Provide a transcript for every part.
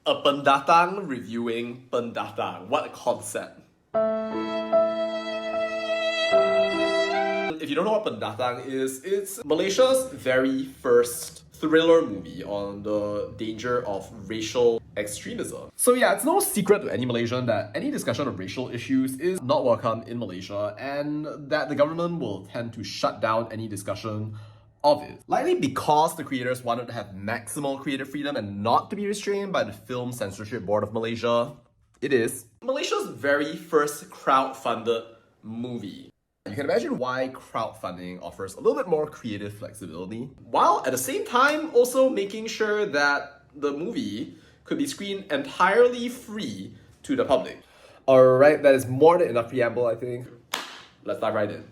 A Pendatang reviewing Pendatang. What a concept. If you don't know what Pendatang is, it's Malaysia's very first thriller movie on the danger of racial extremism. So yeah, it's no secret to any Malaysian that any discussion of racial issues is not welcome in Malaysia, and that the government will tend to shut down any discussion of it. Likely because the creators wanted to have maximal creative freedom and not to be restrained by the Film Censorship Board of Malaysia. It is Malaysia's very first crowdfunded movie. You can imagine why crowdfunding offers a little bit more creative flexibility, while at the same time also making sure that the movie could be screened entirely free to the public. Alright, that is more than enough preamble, I think. Let's dive right in.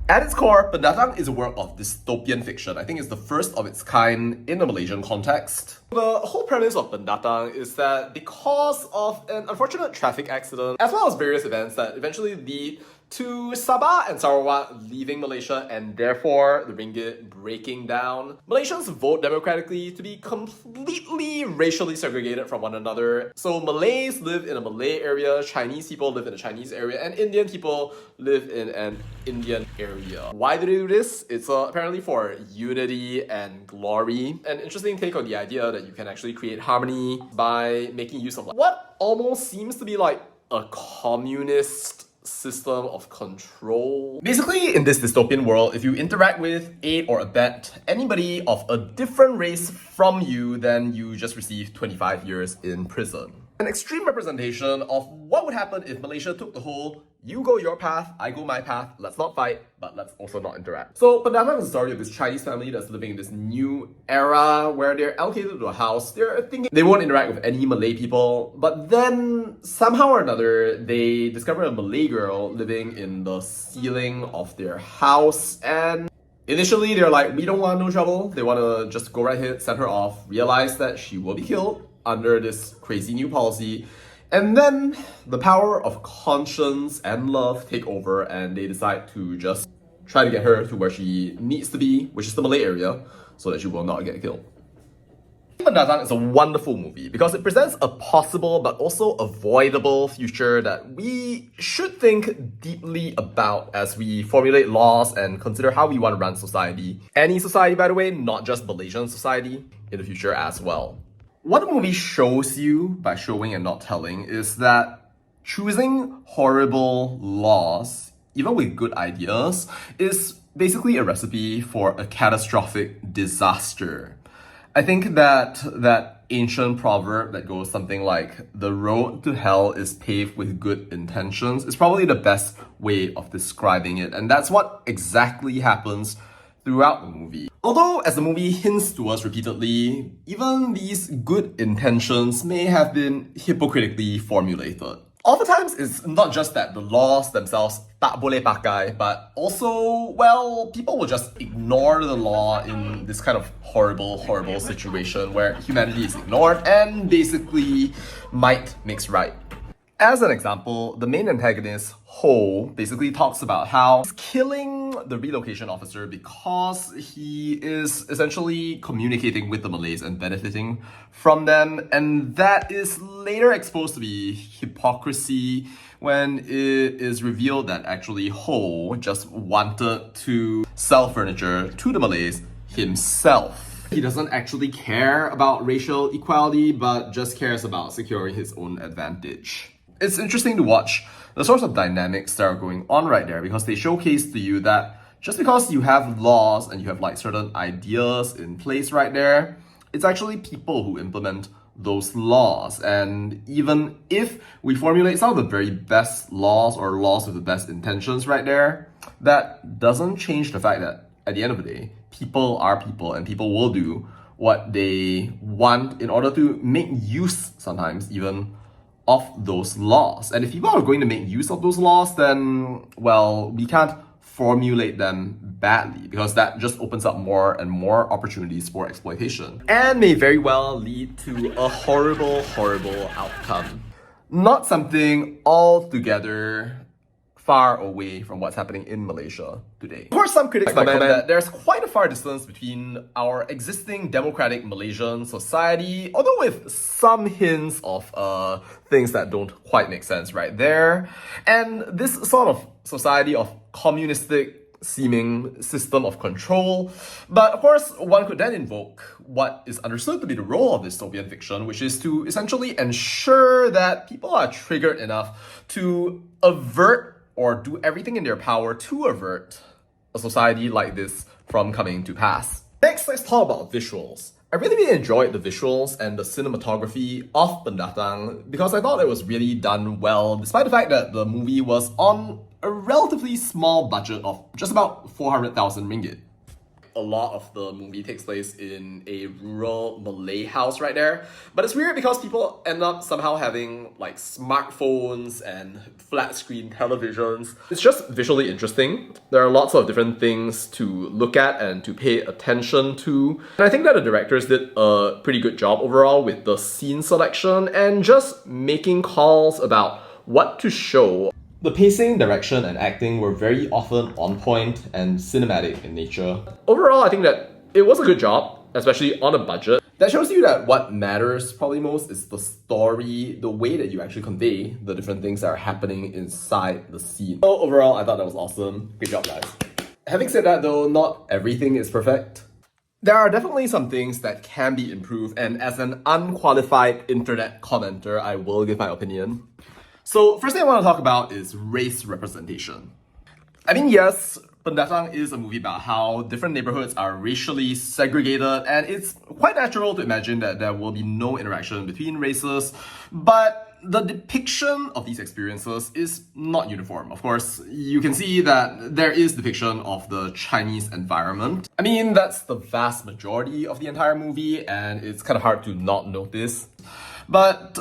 At its core, Pendatang is a work of dystopian fiction. I think it's the first of its kind in the Malaysian context. The whole premise of Pendatang is that because of an unfortunate traffic accident, as well as various events that eventually lead to Sabah and Sarawak leaving Malaysia and therefore the ringgit breaking down, Malaysians vote democratically to be completely racially segregated from one another. So Malays live in a Malay area, Chinese people live in a Chinese area, and Indian people live in an Indian area. Why do they do this? It's apparently for unity and glory. An interesting take on the idea that you can actually create harmony by making use of what almost seems to be like a communist system of control. Basically, in this dystopian world, if you interact with, aid, or abet anybody of a different race from you, then you just receive 25 years in prison. An extreme representation of what would happen if Malaysia took the whole you go your path, I go my path, let's not fight, but let's also not interact. So Pendatang is the story of this Chinese family that's living in this new era where they're allocated to a house. They're thinking they won't interact with any Malay people, but then somehow or another they discover a Malay girl living in the ceiling of their house, and initially they're like, we don't want no trouble. They want to just go right ahead, send her off, realize that she will be killed under this crazy new policy. And then the power of conscience and love take over, and they decide to just try to get her to where she needs to be, which is the Malay area, so that she will not get killed. Pendatang is a wonderful movie because it presents a possible but also avoidable future that we should think deeply about as we formulate laws and consider how we want to run society. Any society, by the way, not just Malaysian society, in the future as well. What the movie shows you by showing and not telling is that choosing horrible laws, even with good ideas, is basically a recipe for a catastrophic disaster. I think that ancient proverb that goes something like, the road to hell is paved with good intentions, is probably the best way of describing it. And that's what exactly happens throughout the movie. Although, as the movie hints to us repeatedly, even these good intentions may have been hypocritically formulated. Oftentimes, it's not just that the laws themselves tak boleh pakai, but also, well, people will just ignore the law in this kind of horrible situation where humanity is ignored and basically might makes right. As an example, the main antagonist, Ho, basically talks about how he's killing the relocation officer because he is essentially communicating with the Malays and benefiting from them, and that is later exposed to be hypocrisy when it is revealed that actually Ho just wanted to sell furniture to the Malays himself. He doesn't actually care about racial equality, but just cares about securing his own advantage. It's interesting to watch the sorts of dynamics that are going on right there, because they showcase to you that just because you have laws and you have like certain ideas in place right there, it's actually people who implement those laws. And even if we formulate some of the very best laws or laws with the best intentions right there, that doesn't change the fact that at the end of the day, people are people and people will do what they want in order to make use sometimes even of those laws. And if people are going to make use of those laws, then, well, we can't formulate them badly, because that just opens up more and more opportunities for exploitation and may very well lead to a horrible outcome. Not something altogether far away from what's happening in Malaysia today. Of course, some critics might comment that there's quite a far distance between our existing democratic Malaysian society, although with some hints of things that don't quite make sense right there, and this sort of society of communistic seeming system of control. But of course, one could then invoke what is understood to be the role of dystopian fiction, which is to essentially ensure that people are triggered enough to avert or do everything in their power to avert a society like this from coming to pass. Next, let's talk about visuals. I really enjoyed the visuals and the cinematography of Pendatang because I thought it was really done well, despite the fact that the movie was on a relatively small budget of just about 400,000 ringgit. A lot of the movie takes place in a rural Malay house right there. But it's weird because people end up somehow having like smartphones and flat screen televisions. It's just visually interesting. There are lots of different things to look at and to pay attention to. And I think that the directors did a pretty good job overall with the scene selection and just making calls about what to show. The pacing, direction, and acting were very often on point and cinematic in nature. Overall, I think that it was a good job, especially on a budget. That shows you that what matters probably most is the story, the way that you actually convey the different things that are happening inside the scene. So overall, I thought that was awesome. Great job, guys. Having said that though, not everything is perfect. There are definitely some things that can be improved, and as an unqualified internet commenter, I will give my opinion. So, first thing I want to talk about is race representation. I mean, yes, Pendatang is a movie about how different neighborhoods are racially segregated, and it's quite natural to imagine that there will be no interaction between races, but the depiction of these experiences is not uniform. Of course, you can see that there is depiction of the Chinese environment. I mean, that's the vast majority of the entire movie, and it's kind of hard to not notice. But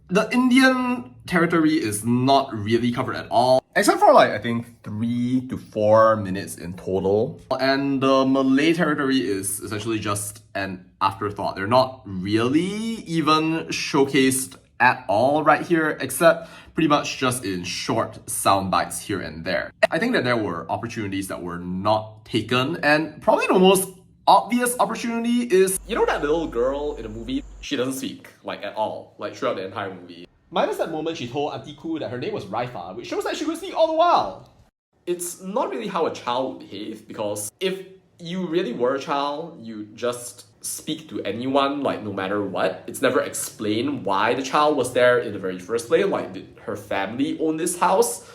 the Indian territory is not really covered at all, except for like, I think 3 to 4 minutes in total. And the Malay territory is essentially just an afterthought. They're not really even showcased at all right here, except pretty much just in short sound bites here and there. I think that there were opportunities that were not taken, and probably the most obvious opportunity is, you know that little girl in the movie? She doesn't speak, like, at all, like, throughout the entire movie. Minus that moment she told Auntie Koo that her name was Raifa, which shows that she could speak all the while. It's not really how a child would behave, because if you really were a child, you just speak to anyone, like, no matter what. It's never explained why the child was there in the very first place, like, did her family own this house?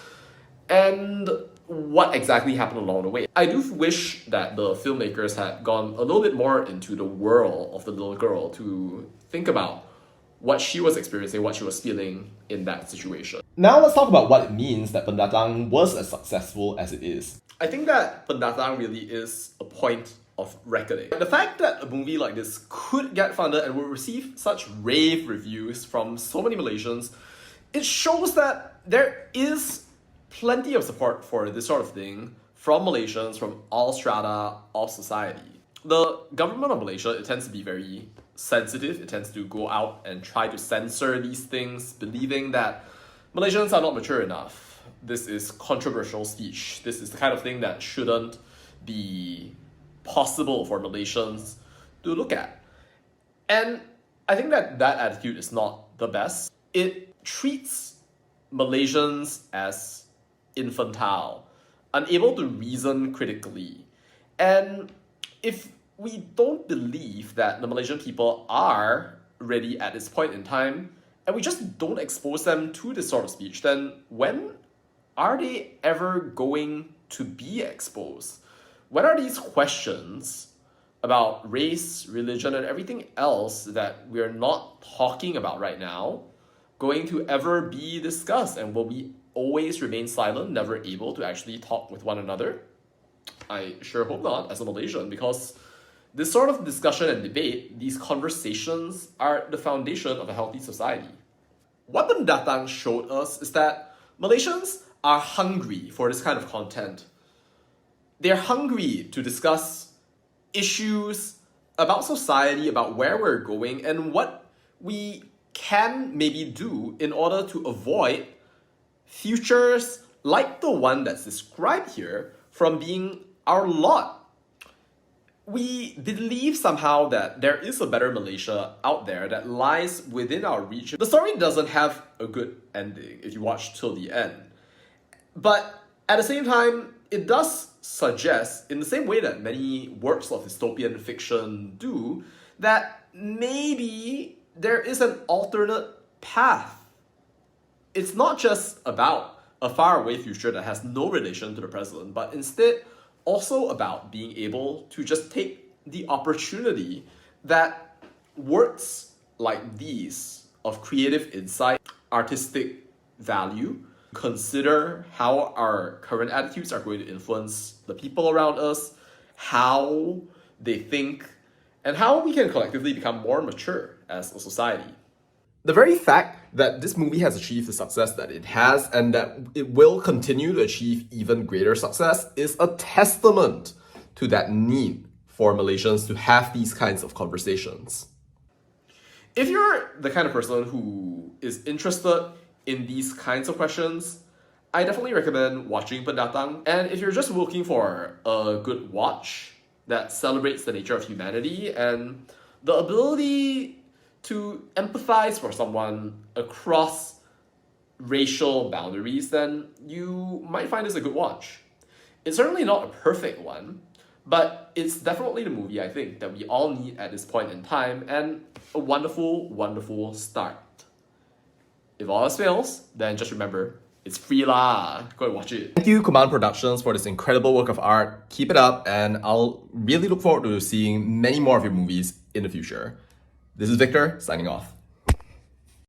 And what exactly happened along the way. I do wish that the filmmakers had gone a little bit more into the world of the little girl to think about what she was experiencing, what she was feeling in that situation. Now let's talk about what it means that Pendatang was as successful as it is. I think that Pendatang really is a point of reckoning. The fact that a movie like this could get funded and will receive such rave reviews from so many Malaysians, it shows that there is plenty of support for this sort of thing from Malaysians, from all strata of society. The government of Malaysia, it tends to be very sensitive. It tends to go out and try to censor these things, believing that Malaysians are not mature enough. This is controversial speech. This is the kind of thing that shouldn't be possible for Malaysians to look at. And I think that that attitude is not the best. It treats Malaysians as infantile, unable to reason critically. And if we don't believe that the Malaysian people are ready at this point in time, and we just don't expose them to this sort of speech, then when are they ever going to be exposed? When are these questions about race, religion, and everything else that we're not talking about right now going to ever be discussed? And will we always remain silent, never able to actually talk with one another? I sure hope not, as a Malaysian, because this sort of discussion and debate, these conversations, are the foundation of a healthy society. What Pendatang showed us is that Malaysians are hungry for this kind of content. They're hungry to discuss issues about society, about where we're going, and what we can maybe do in order to avoid futures like the one that's described here, from being our lot. We believe somehow that there is a better Malaysia out there that lies within our reach. The story doesn't have a good ending if you watch till the end. But at the same time, it does suggest, in the same way that many works of dystopian fiction do, that maybe there is an alternate path. It's not just about a faraway future that has no relation to the present, but instead also about being able to just take the opportunity that works like these of creative insight, artistic value, consider how our current attitudes are going to influence the people around us, how they think, and how we can collectively become more mature as a society. The very fact that this movie has achieved the success that it has and that it will continue to achieve even greater success is a testament to that need for Malaysians to have these kinds of conversations. If you're the kind of person who is interested in these kinds of questions, I definitely recommend watching Pendatang. And if you're just looking for a good watch that celebrates the nature of humanity and the ability to empathize for someone across racial boundaries, then you might find this a good watch. It's certainly not a perfect one, but it's definitely the movie I think that we all need at this point in time, and a wonderful, wonderful start. If all else fails, then just remember, it's free lah. Go and watch it. Thank you, Kuman Productions, for this incredible work of art. Keep it up, and I'll really look forward to seeing many more of your movies in the future. This is Victor, signing off.